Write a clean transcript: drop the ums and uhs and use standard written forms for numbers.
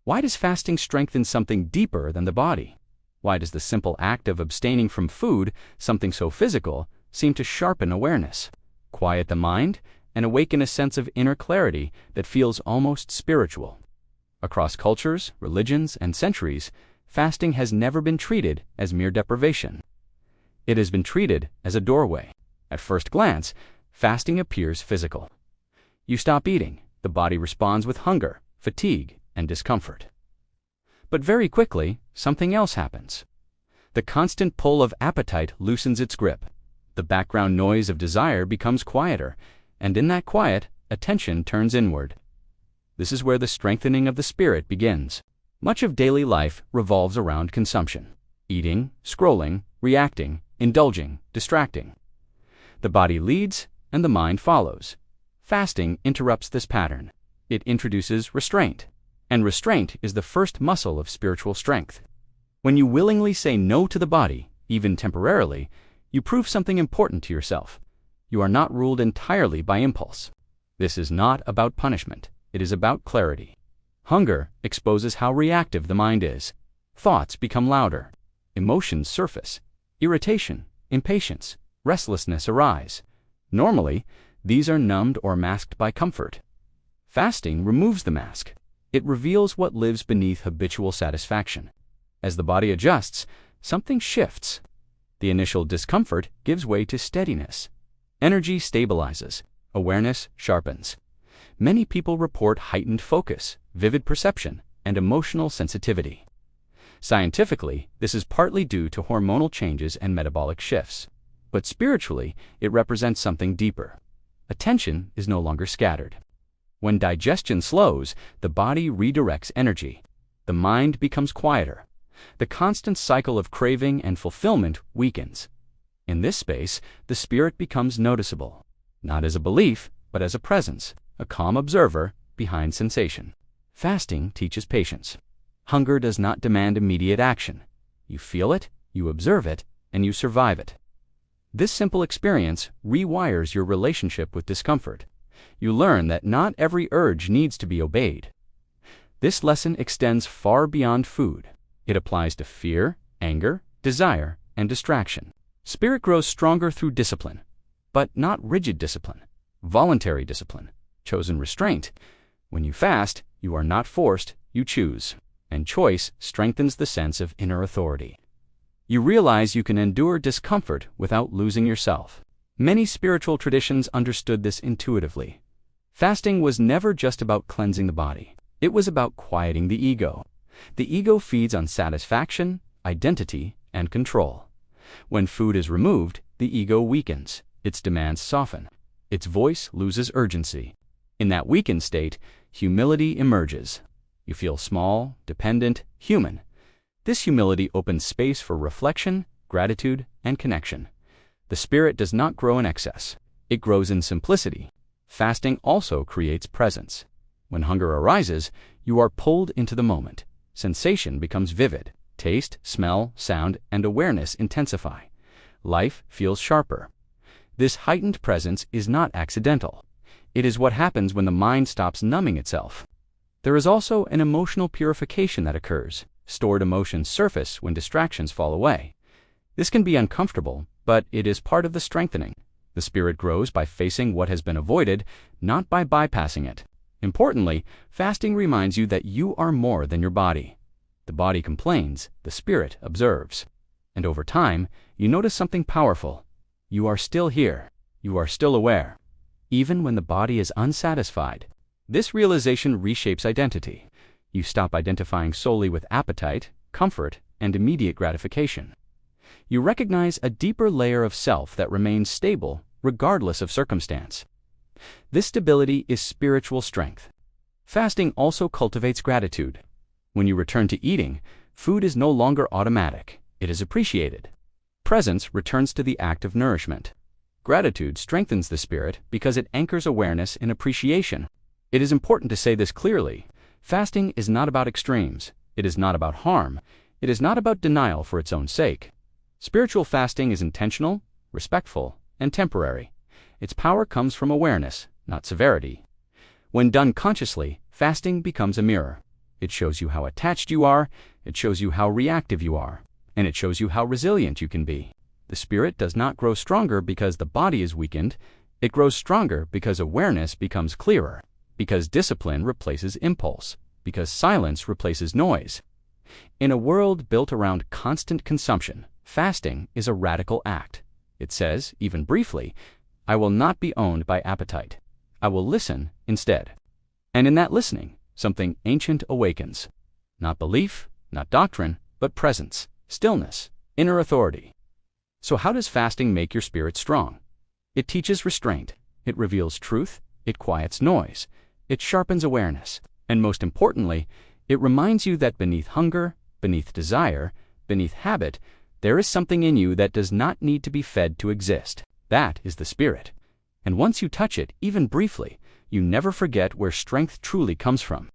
Why does fasting strengthen something deeper than the body? Why does the simple act of abstaining from food, something so physical, seem to sharpen awareness, quiet the mind, and awaken a sense of inner clarity that feels almost spiritual? Across cultures, religions, and centuries, fasting has never been treated as mere deprivation. It has been treated as a doorway. At first glance, fasting appears physical. You stop eating, the body responds with hunger, fatigue, and discomfort. But very quickly, something else happens. The constant pull of appetite loosens its grip. The background noise of desire becomes quieter, and in that quiet, attention turns inward. This is where the strengthening of the spirit begins. Much of daily life revolves around consumption: eating, scrolling, reacting, indulging, distracting. The body leads, and the mind follows. Fasting interrupts this pattern. It introduces restraint, and restraint is the first muscle of spiritual strength. When you willingly say no to the body, even temporarily, you prove something important to yourself. You are not ruled entirely by impulse. This is not about punishment. It is about clarity. Hunger exposes how reactive the mind is. Thoughts become louder. Emotions surface. Irritation, impatience, restlessness arise. Normally, these are numbed or masked by comfort. Fasting removes the mask. It reveals what lives beneath habitual satisfaction. As the body adjusts, something shifts. The initial discomfort gives way to steadiness. Energy stabilizes. Awareness sharpens. Many people report heightened focus, vivid perception, and emotional sensitivity. Scientifically, this is partly due to hormonal changes and metabolic shifts. But spiritually, it represents something deeper. Attention is no longer scattered. When digestion slows, the body redirects energy. The mind becomes quieter. The constant cycle of craving and fulfillment weakens. In this space, the spirit becomes noticeable, not as a belief, but as a presence, a calm observer behind sensation. Fasting teaches patience. Hunger does not demand immediate action. You feel it, you observe it, and you survive it. This simple experience rewires your relationship with discomfort. You learn that not every urge needs to be obeyed. This lesson extends far beyond food. It applies to fear, anger, desire, and distraction. Spirit grows stronger through discipline, but not rigid discipline, voluntary discipline, chosen restraint. When you fast, you are not forced, you choose, and choice strengthens the sense of inner authority. You realize you can endure discomfort without losing yourself. Many spiritual traditions understood this intuitively. Fasting was never just about cleansing the body. It was about quieting the ego. The ego feeds on satisfaction, identity, and control. When food is removed, the ego weakens. Its demands soften. Its voice loses urgency. In that weakened state, humility emerges. You feel small, dependent, human. This humility opens space for reflection, gratitude, and connection. The spirit does not grow in excess. It grows in simplicity. Fasting also creates presence. When hunger arises, you are pulled into the moment. Sensation becomes vivid. Taste, smell, sound, and awareness intensify. Life feels sharper. This heightened presence is not accidental. It is what happens when the mind stops numbing itself. There is also an emotional purification that occurs. Stored emotions surface when distractions fall away. This can be uncomfortable, but it is part of the strengthening. The spirit grows by facing what has been avoided, not by bypassing it. Importantly, fasting reminds you that you are more than your body. The body complains, the spirit observes. And over time, you notice something powerful. You are still here. You are still aware. Even when the body is unsatisfied. This realization reshapes identity. You stop identifying solely with appetite, comfort, and immediate gratification. You recognize a deeper layer of self that remains stable regardless of circumstance. This stability is spiritual strength. Fasting also cultivates gratitude. When you return to eating, food is no longer automatic. It is appreciated. Presence returns to the act of nourishment. Gratitude strengthens the spirit because it anchors awareness in appreciation. It is important to say this clearly. Fasting is not about extremes. It is not about harm. It is not about denial for its own sake. Spiritual fasting is intentional, respectful, and temporary. Its power comes from awareness, not severity. When done consciously, fasting becomes a mirror. It shows you how attached you are, it shows you how reactive you are, and it shows you how resilient you can be. The spirit does not grow stronger because the body is weakened. It grows stronger because awareness becomes clearer, because discipline replaces impulse, because silence replaces noise. In a world built around constant consumption, fasting is a radical act. It says, even briefly, I will not be owned by appetite. I will listen instead. And in that listening, something ancient awakens. Not belief, not doctrine, but presence, stillness, inner authority. So how does fasting make your spirit strong? It teaches restraint. It reveals truth. It quiets noise. It sharpens awareness. And most importantly, it reminds you that beneath hunger, beneath desire, beneath habit, there is something in you that does not need to be fed to exist. That is the spirit. And once you touch it, even briefly, you never forget where strength truly comes from.